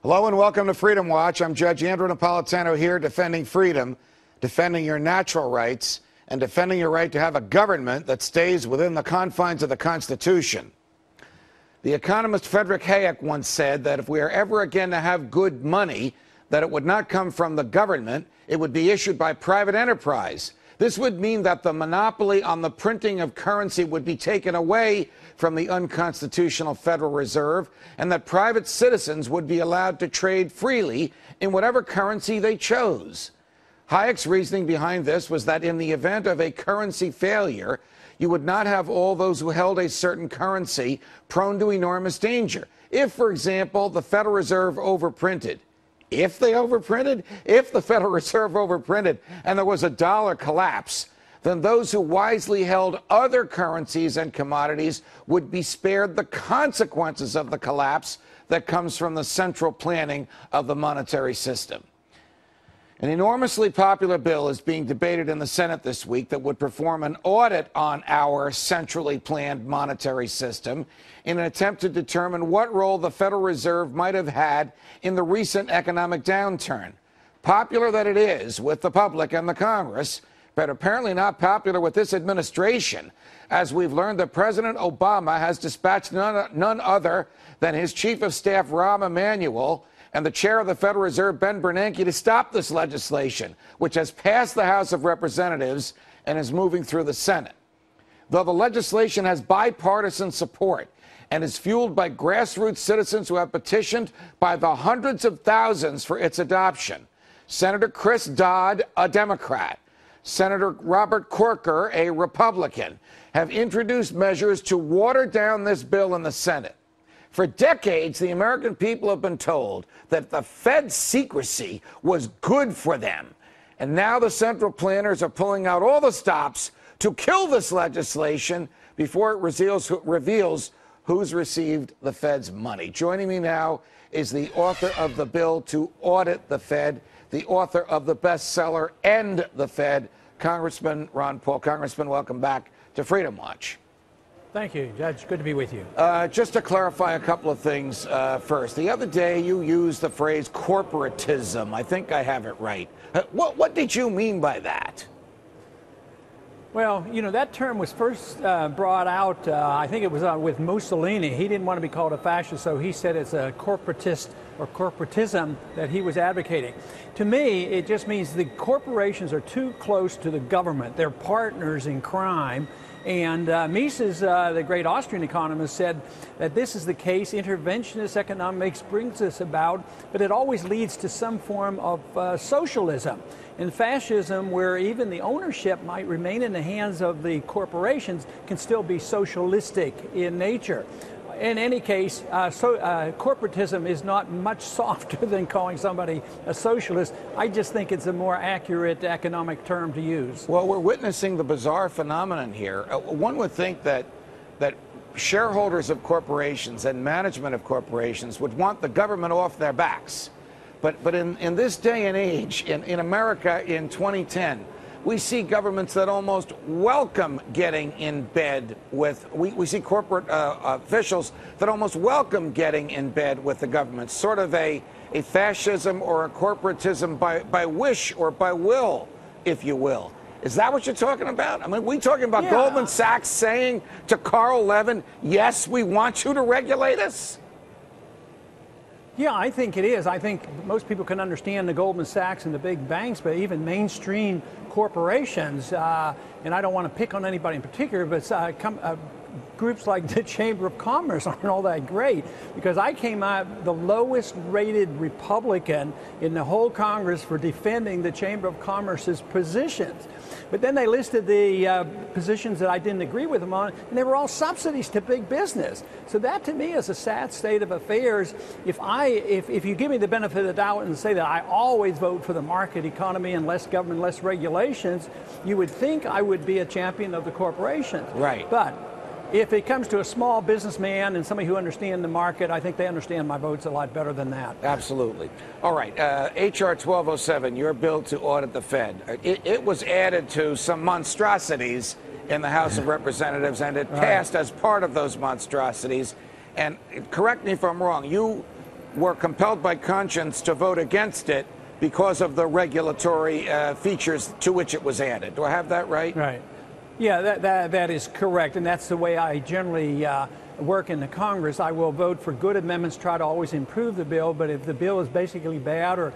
Hello and welcome to Freedom Watch. I'm Judge Andrew Napolitano here defending freedom, defending your natural rights, and defending your right to have a government that stays within the confines of the Constitution. The economist Frederick Hayek once said that if we are ever again to have good money, that it would not come from the government, it would be issued by private enterprise. This would mean that the monopoly on the printing of currency would be taken away from the unconstitutional Federal Reserve, and that private citizens would be allowed to trade freely in whatever currency they chose. Hayek's reasoning behind this was that in the event of a currency failure, you would not have all those who held a certain currency prone to enormous danger. If, for example, the Federal Reserve overprinted, if the Federal Reserve overprinted and there was a dollar collapse, then those who wisely held other currencies and commodities would be spared the consequences of the collapse that comes from the central planning of the monetary system. An enormously popular bill is being debated in the Senate this week that would perform an audit on our centrally planned monetary system in an attempt to determine what role the Federal Reserve might have had in the recent economic downturn. Popular that it is with the public and the Congress, but apparently not popular with this administration, as we've learned that President Obama has dispatched none other than his Chief of Staff, Rahm Emanuel, and the chair of the Federal Reserve, Ben Bernanke, to stop this legislation, which has passed the House of Representatives and is moving through the Senate. Though the legislation has bipartisan support and is fueled by grassroots citizens who have petitioned by the hundreds of thousands for its adoption, Senator Chris Dodd, a Democrat, Senator Robert Corker, a Republican, have introduced measures to water down this bill in the Senate. For decades, the American people have been told that the Fed's secrecy was good for them. And now the central planners are pulling out all the stops to kill this legislation before it reveals who's received the Fed's money. Joining me now is the author of the bill to audit the Fed, the author of the bestseller, End the Fed, Congressman Ron Paul. Congressman, welcome back to Freedom Watch. Thank you, Judge. Good to be with you. Just to clarify a couple of things first. The other day you used the phrase corporatism. I think I have it right. What did you mean by that? Well, you know, that term was first brought out, I think it was with Mussolini. He didn't want to be called a fascist, so he said it's a corporatist or corporatism that he was advocating. To me, it just means the corporations are too close to the government. They're partners in crime. And Mises, the great Austrian economist, said that this is the case. Interventionist economics brings this about, but it always leads to some form of socialism. And fascism, where even the ownership might remain in the hands of the corporations, can still be socialistic in nature. In any case, corporatism is not much softer than calling somebody a socialist. I just think it's a more accurate economic term to use. Well, we're witnessing the bizarre phenomenon here. One would think that shareholders of corporations and management of corporations would want the government off their backs. But in this day and age, in America in 2010, we see governments that almost welcome getting in bed with, we see corporate officials that almost welcome getting in bed with the government, sort of a fascism or a corporatism by wish or by will, if you will. Is that what you're talking about? I mean, we talking about Goldman Sachs saying to Carl Levin, yes, we want you to regulate us? Yeah, I think it is. I think most people can understand the Goldman Sachs and the big banks, but even mainstream corporations, and I don't want to pick on anybody in particular, but groups like the Chamber of Commerce aren't all that great, because I came out the lowest rated Republican in the whole Congress for defending the Chamber of Commerce's positions. But then they listed the positions that I didn't agree with them on, and they were all subsidies to big business. So that to me is a sad state of affairs. If you give me the benefit of the doubt and say that I always vote for the market economy and less government, less regulations, you would think I would be a champion of the corporations. Right. But if it comes to a small businessman and somebody who understands the market, I think they understand my votes a lot better than that. Absolutely. All right. H.R. 1207, your bill to audit the Fed. It was added to some monstrosities in the House of Representatives, and it passed as part of those monstrosities. And correct me if I'm wrong, you were compelled by conscience to vote against it because of the regulatory features to which it was added. Do I have that right? Right. Yeah, that is correct, and that's the way I generally work in the Congress. I will vote for good amendments, try to always improve the bill, but if the bill is basically bad or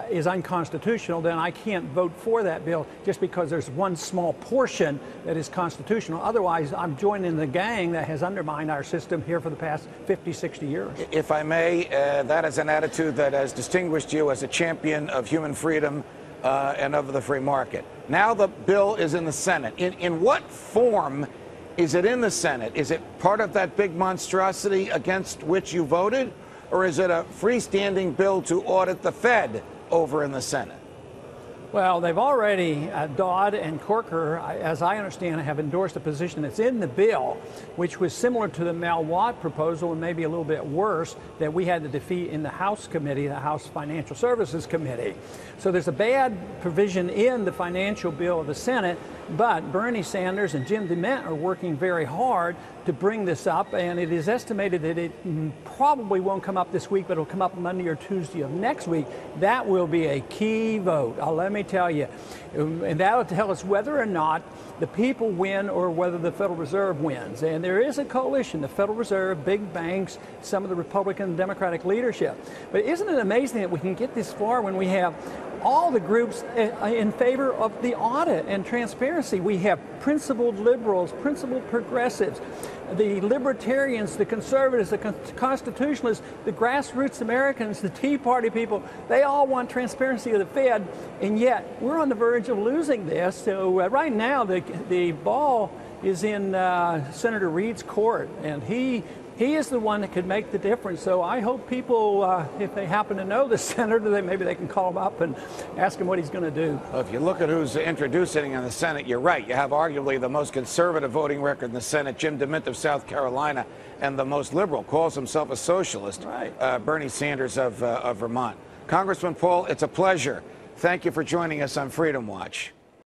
is unconstitutional, then I can't vote for that bill just because there's one small portion that is constitutional. Otherwise, I'm joining the gang that has undermined our system here for the past 50, 60 years. If I may, that is an attitude that has distinguished you as a champion of human freedom and of the free market. Now the bill is in the Senate. In what form is it in the Senate? Is it part of that big monstrosity against which you voted? Or is it a freestanding bill to audit the Fed over in the Senate? Well, they've already, Dodd and Corker, as I understand it, have endorsed a position that's in the bill, which was similar to the Mel Watt proposal and maybe a little bit worse that we had to defeat in the House committee, the House Financial Services Committee. So there's a bad provision in the financial bill of the Senate, but Bernie Sanders and Jim DeMint are working very hard to bring this up, and it is estimated that it probably won't come up this week, but it'll come up Monday or Tuesday of next week. That will be a key vote. Let me tell you, and that'll tell us whether or not the people win or whether the Federal Reserve wins. And there is a coalition, the Federal Reserve, big banks, some of the Republican and Democratic leadership. But isn't it amazing that we can get this far when we have all the groups in favor of the audit and transparency? We have principled liberals, principled progressives, the libertarians, the conservatives, the constitutionalists, the grassroots Americans, the Tea Party people. They all want transparency of the Fed, and yet we're on the verge of losing this. So right now the ball is in Senator Reid's court, and he is the one that could make the difference. So I hope people, if they happen to know the senator, maybe they can call him up and ask him what he's going to do. Well, if you look at who's introducing in the Senate, you're right. You have arguably the most conservative voting record in the Senate, Jim DeMint of South Carolina, and the most liberal, calls himself a socialist, right. Bernie Sanders of Vermont. Congressman Paul, it's a pleasure. Thank you for joining us on Freedom Watch.